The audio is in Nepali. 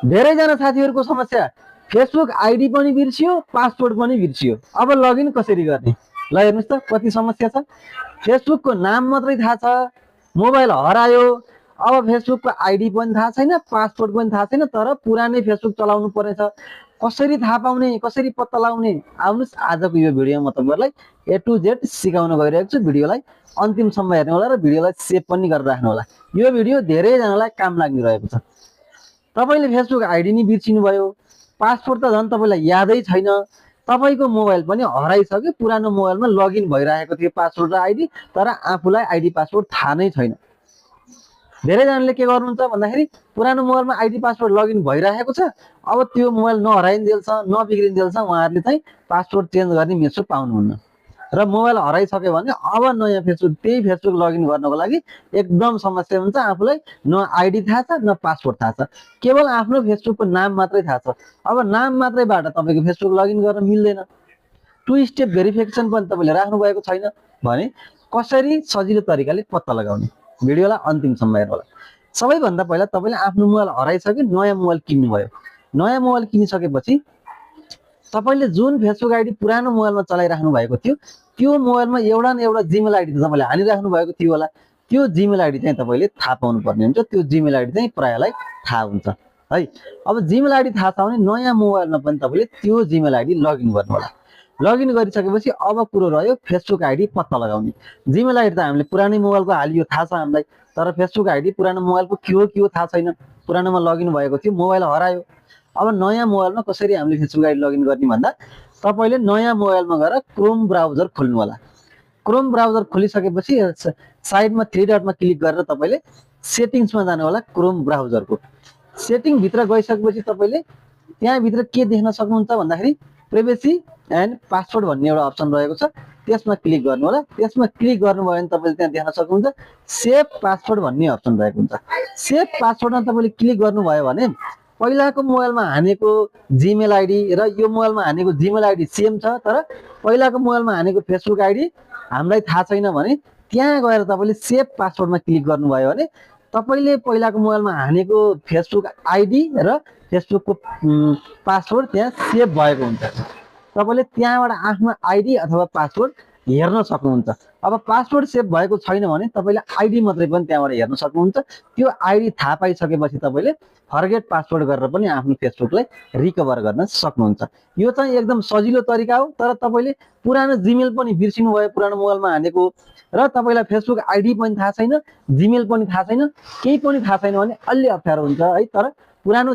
धेरैजना साथीहरूको समस्या फेसबुक आइडी पनि बिर्सियो, पासवर्ड पनि बिर्सियो। अब लगइन कसरी गर्ने? ल हेर्नुस् त कति समस्या छ। फेसबुकको नाम मात्रै थाहा छ, मोबाइल हरायो, अब फेसबुकको आइडी पनि थाहा छैन, पासवर्ड पनि थाहा छैन, तर पुरानै फेसबुक चलाउनु पर्नेछ। कसरी थाहा पाउने, कसरी पत्ता लगाउने? आउनुहोस् आजको यो भिडियोमा म तपाईहरुलाई ए टु जेड सिकाउन गइरहेको छु। भिडियोलाई अन्तिमसम्म हेर्नु होला र भिडियोलाई सेभ पनि गरेर राख्नु होला। यो भिडियो धेरैजनालाई काम लाग्ने रहेको छ। तपाईले फेसबुक आइडी नि बिर्सिनु भयो, पासवर्ड त झन् तपाईलाई यादै छैन, तपाईको मोबाइल पनि हराइसक्यो, पुरानो मोबाइलमा लगइन भइरहेको थियो पासवर्ड र आइडी, तर आफूलाई आइडी पासवर्ड थाहा नै छैन। धेरैजनाले के गर्नुहुन्छ भन्दाखेरि पुरानो मोबाइलमा आइडी पासवर्ड लगइन भइरहेको छ, अब त्यो मोबाइल नहराइन्जेल छ, नबिग्रिन्जेल छ, उहाँहरूले चाहिँ पासवर्ड चेन्ज गर्ने मेसो पाउनुहुन्न र मोबाइल हराइसक्यो भने अब नयाँ फेसबुक त्यही फेसबुक लगइन गर्नको लागि एकदम समस्या हुन्छ। आफूलाई न आइडी थाहा छ, न पासवर्ड थाहा छ, केवल आफ्नो फेसबुकको नाम मात्रै थाहा छ। अब नाम मात्रैबाट तपाईको फेसबुक लगइन गर्न मिल्दैन। टु स्टेप भेरिफिकेसन पनि तपाईले राख्नु भएको छैन भने कसरी सजिलो तरिकाले पत्ता लगाउने? भिडियोलाई अन्तिमसम्म हेर्नु होला। सबैभन्दा पहिला तपाईले आफ्नो मोबाइल हराइसक्यो, नयाँ मोबाइल किन्नु भयो। नयाँ मोबाइल किनिसकेपछि तपाईले जुन फेसबुक आइडी पुरानो मोबाइलमा चलाइराख्नु भएको थियो, त्यो मोबाइलमा एउटा न एउटा जीमेल आइडी तपाईले हालिराख्नु भएको थियो होला। त्यो जीमेल आइडी चाहिँ तपाईले थाहा पाउनु पर्ने हुन्छ। त्यो जीमेल आइडी चाहिँ प्रायलाई थाहा हुन्छ है। अब जीमेल आइडी थाहा छ भने नयाँ मोबाइलमा पनि तपाईले त्यो जीमेल आइडी लगइन गर्नु होला। लगइन गरिसकेपछि अब कुरो रह्यो फेसबुक आइडी पत्ता लगाउने। जीमेल आइडी त हामीले पुरानै मोबाइलको हालियो, थाहा छ हामीलाई, तर फेसबुक आइडी पुरानो मोबाइलको के हो थाहा छैन। पुरानोमा लगइन भएको थियो, मोबाइल हरायो। अब नयाँ मोबाइलमा कसरी हामीले फेसबुक आइडी लगइन गर्ने भन्दा तपाईले नयाँ मोबाइलमा गएर क्रोम ब्राउजर खोल्नु होला। क्रोम ब्राउजर खोलिसकेपछि साइडमा थ्री डटमा क्लिक गरेर तपाईले सेटिङ्समा जानु होला। क्रोम ब्राउजरको सेटिङ भित्र गइसकेपछि तपाईले त्यहाँ भित्र के देख्न सक्नुहुन्छ भन्दाखेरि प्राइभेसी एन्ड पासवर्ड भन्ने एउटा अप्सन रहेको छ, त्यसमा क्लिक गर्नु होला। त्यसमा क्लिक गर्नुभयो भने तपाईले त्यहाँ देख्न सक्नुहुन्छ सेभ पासवर्ड भन्ने अप्सन रहेको हुन्छ। सेभ पासवर्डमा तपाईले क्लिक गर्नुभयो भने पहिलाको मोबाइलमा हानेको जीमेल आइडी र यो मोबाइलमा हानेको जीमेल आइडी सेम छ, तर पहिलाको मोबाइलमा हानेको फेसबुक आइडी हामीलाई थाहा छैन भने त्यहाँ गएर तपाईले सेभ पासवर्डमा क्लिक गर्नुभयो भने तपाईले पहिलाको मोबाइलमा हानेको फेसबुक आइडी र फेसबुकको पासवर्ड त्यहाँ सेभ भएको हुन्छ। तपाईले त्यहाँबाट आफ्नो आइडी अथवा पासवर्ड हेर्न सक्नुहुन्छ। अब पासवर्ड सेभ भएको छैन भने तपाईले आइडी मात्रै पनि त्यहाँबाट हेर्न सक्नुहुन्छ। त्यो आइडी थाहा पाइसकेपछि तपाईले फर्गेट पासवर्ड गरेर पनि आफ्नो फेसबुकलाई रिकभर गर्न सक्नुहुन्छ। यो चाहिँ एकदम सजिलो तरिका हो, तर तपाईले पुरानो जीमेल पनि बिर्सिनु भयो पुरानो मोबाइलमा हानेको र तपाईलाई फेसबुक आइडी पनि थाहा छैन, जीमेल पनि थाहा छैन, केही पनि थाहा छैन भने अलि अप्ठ्यारो हुन्छ है। तर पुरानो